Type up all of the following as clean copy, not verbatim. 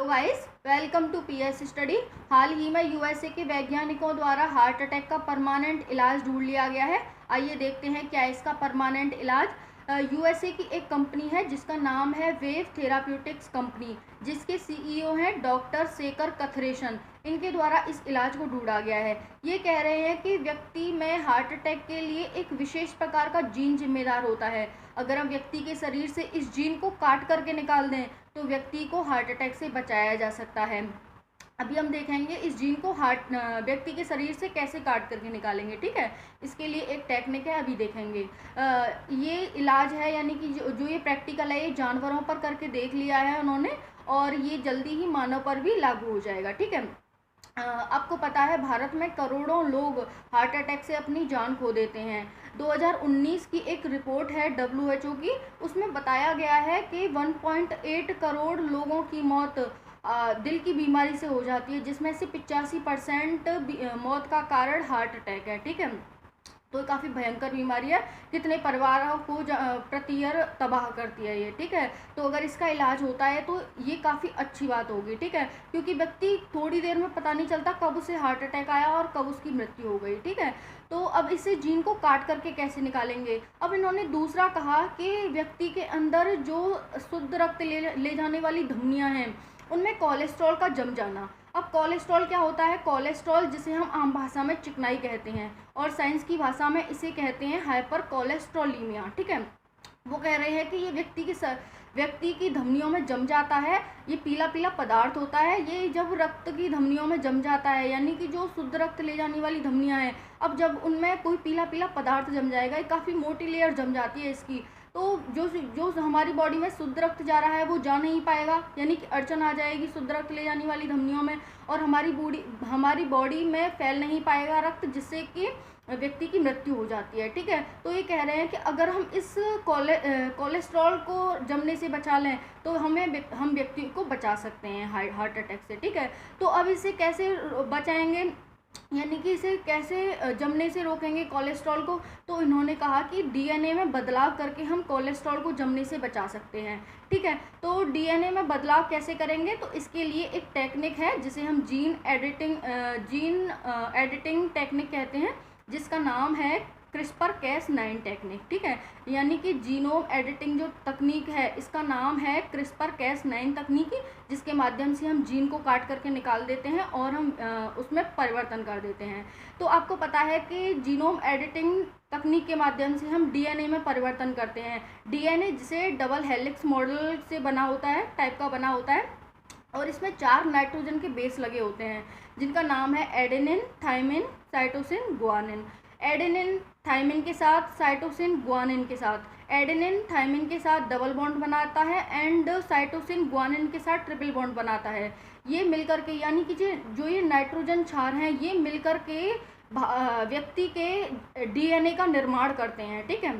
Guys, welcome to PS study. हाल ही में यूएसए के वैज्ञानिकों द्वारा हार्ट अटैक का परमानेंट इलाज ढूंढ लिया गया है। आइए देखते हैं क्या इसका परमानेंट इलाज। यूएसए की एक कंपनी है जिसका नाम है वेव थेराप्यूटिक्स कंपनी, जिसके सीईओ हैं डॉक्टर शेखर कथरेशन। इनके द्वारा इस इलाज को ढूंढा गया है। ये कह रहे हैं कि व्यक्ति में हार्ट अटैक के लिए एक विशेष प्रकार का जीन जिम्मेदार होता है। अगर हम व्यक्ति के शरीर से इस जीन को काट करके निकाल दें तो व्यक्ति को हार्ट अटैक से बचाया जा सकता है। अभी हम देखेंगे इस जीन को व्यक्ति के शरीर से कैसे काट करके निकालेंगे। ठीक है, इसके लिए एक टेक्निक है, अभी देखेंगे। ये इलाज है, यानी कि जो ये प्रैक्टिकल है, ये जानवरों पर करके देख लिया है उन्होंने, और ये जल्दी ही मानव पर भी लागू हो जाएगा। ठीक है, आपको पता है भारत में करोड़ों लोग हार्ट अटैक से अपनी जान खो देते हैं। 2019 की एक रिपोर्ट है WHO की, उसमें बताया गया है कि 1.8 करोड़ लोगों की मौत दिल की बीमारी से हो जाती है, जिसमें से 85% मौत का कारण हार्ट अटैक है। ठीक है, तो काफ़ी भयंकर बीमारी है, कितने परिवारों को प्रति ईयर तबाह करती है ये। ठीक है, तो अगर इसका इलाज होता है तो ये काफ़ी अच्छी बात होगी। ठीक है, क्योंकि व्यक्ति थोड़ी देर में पता नहीं चलता कब उसे हार्ट अटैक आया और कब उसकी मृत्यु हो गई। ठीक है, तो अब इसे जीन को काट करके कैसे निकालेंगे। अब इन्होंने दूसरा कहा कि व्यक्ति के अंदर जो शुद्ध रक्त ले जाने वाली धमनियाँ हैं उनमें कोलेस्ट्रॉल का जम जाना। अब कोलेस्ट्रॉल क्या होता है? कोलेस्ट्रॉल, जिसे हम आम भाषा में चिकनाई कहते हैं और साइंस की भाषा में इसे कहते हैं हाइपर कोलेस्ट्रोलीमिया। ठीक है, वो कह रहे हैं कि ये व्यक्ति की धमनियों में जम जाता है। ये पीला पीला पदार्थ होता है। ये जब रक्त की धमनियों में जम जाता है, यानी कि जो शुद्ध रक्त ले जाने वाली धमनियाँ हैं, अब जब उनमें कोई पीला पीला पदार्थ जम जाएगा, ये काफ़ी मोटी लेयर जम जाती है इसकी, तो जो हमारी बॉडी में शुद्ध रक्त जा रहा है वो जा नहीं पाएगा, यानी कि अड़चन आ जाएगी शुद्ध रक्त ले जाने वाली धमनियों में, और हमारी बॉडी में फैल नहीं पाएगा रक्त, जिससे कि व्यक्ति की मृत्यु हो जाती है। ठीक है, तो ये कह रहे हैं कि अगर हम इस कोलेस्ट्रॉल को जमने से बचा लें तो हम व्यक्ति को बचा सकते हैं हार्ट अटैक से। ठीक है, तो अब इसे कैसे बचाएंगे, यानी कि इसे कैसे जमने से रोकेंगे कोलेस्ट्रॉल को। तो इन्होंने कहा कि डीएनए में बदलाव करके हम कोलेस्ट्रॉल को जमने से बचा सकते हैं। ठीक है, तो डीएनए में बदलाव कैसे करेंगे, तो इसके लिए एक टेक्निक है जिसे हम जीन एडिटिंग टेक्निक कहते हैं, जिसका नाम है CRISPR-Cas9 टेक्निक। ठीक है, यानी कि जीनोम एडिटिंग जो तकनीक है इसका नाम है CRISPR-Cas9 तकनीक, जिसके माध्यम से हम जीन को काट करके निकाल देते हैं और हम उसमें परिवर्तन कर देते हैं। तो आपको पता है कि जीनोम एडिटिंग तकनीक के माध्यम से हम डीएनए में परिवर्तन करते हैं। डीएनए जिसे डबल हेलिक्स मॉडल से बना होता है, टाइप का बना होता है, और इसमें 4 नाइट्रोजन के बेस लगे होते हैं, जिनका नाम है adenine, thymine, cytosine, guanine. Adenine thymine के साथ, साइटोसिन गुआनिन के साथ, एडेनिन थाइमिन के साथ डबल बॉन्ड बनाता है एंड साइटोसिन गुआनिन के साथ ट्रिपल बॉन्ड बनाता है। ये मिलकर के, यानी कि जो ये नाइट्रोजन क्षार हैं, ये मिलकर के व्यक्ति के डीएनए का निर्माण करते हैं। ठीक है,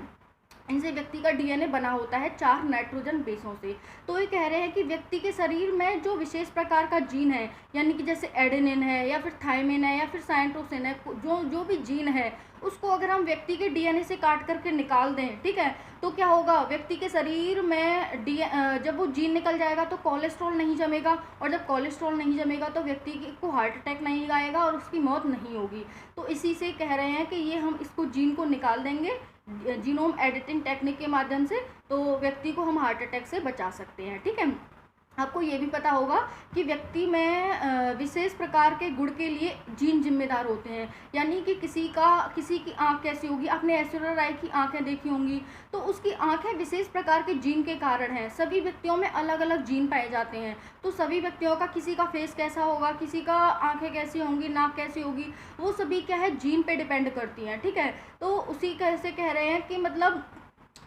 इनसे व्यक्ति का डीएनए बना होता है 4 नाइट्रोजन बेसों से। तो ये कह रहे हैं कि व्यक्ति के शरीर में जो विशेष प्रकार का जीन है, यानी कि जैसे एडेनिन है या फिर थाइमिन है या फिर साइटोसिन है, जो भी जीन है, उसको अगर हम व्यक्ति के डीएनए से काट करके निकाल दें, ठीक है, तो क्या होगा, व्यक्ति के शरीर में जब वो जीन निकल जाएगा तो कोलेस्ट्रॉल नहीं जमेगा, और जब कोलेस्ट्रॉल नहीं जमेगा तो व्यक्ति को हार्ट अटैक नहीं आएगा और उसकी मौत नहीं होगी। तो इसी से कह रहे हैं कि ये हम इसको जीन को निकाल देंगे जीनोम एडिटिंग टेक्निक के माध्यम से, तो व्यक्ति को हम हार्ट अटैक से बचा सकते हैं। ठीक है, आपको ये भी पता होगा कि व्यक्ति में विशेष प्रकार के गुण के लिए जीन जिम्मेदार होते हैं, यानी कि किसी की आँख कैसी होगी, आपने ऐश्वर्या राय की आँखें देखी होंगी, तो उसकी आँखें विशेष प्रकार के जीन के कारण हैं। सभी व्यक्तियों में अलग अलग जीन पाए जाते हैं, तो सभी व्यक्तियों का, किसी का फेस कैसा होगा, किसी का आँखें कैसी होंगी, नाक कैसी होगी, वो सभी क्या है, जीन पे डिपेंड करती हैं। ठीक है, तो उसी कैसे कह रहे हैं कि मतलब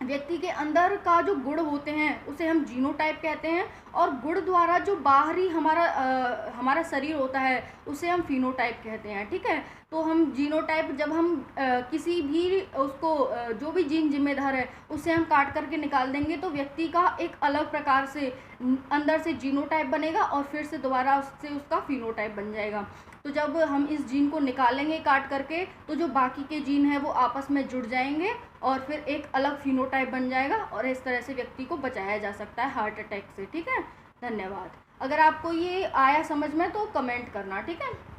व्यक्ति के अंदर का जो गुण होते हैं उसे हम जीनोटाइप कहते हैं, और गुण द्वारा जो बाहरी हमारा शरीर होता है उसे हम फिनोटाइप कहते हैं। ठीक है, तो हम जीनोटाइप, जब हम किसी भी उसको जो भी जीन जिम्मेदार है उसे हम काट करके निकाल देंगे तो व्यक्ति का एक अलग प्रकार से अंदर से जीनोटाइप बनेगा और फिर से दोबारा उससे उसका फिनोटाइप बन जाएगा। तो जब हम इस जीन को निकालेंगे काट करके, तो जो बाकी के जीन हैं वो आपस में जुड़ जाएंगे और फिर एक अलग फिनोटाइप बन जाएगा, और इस तरह से व्यक्ति को बचाया जा सकता है हार्ट अटैक से। ठीक है, धन्यवाद। अगर आपको ये आया समझ में तो कमेंट करना, ठीक है।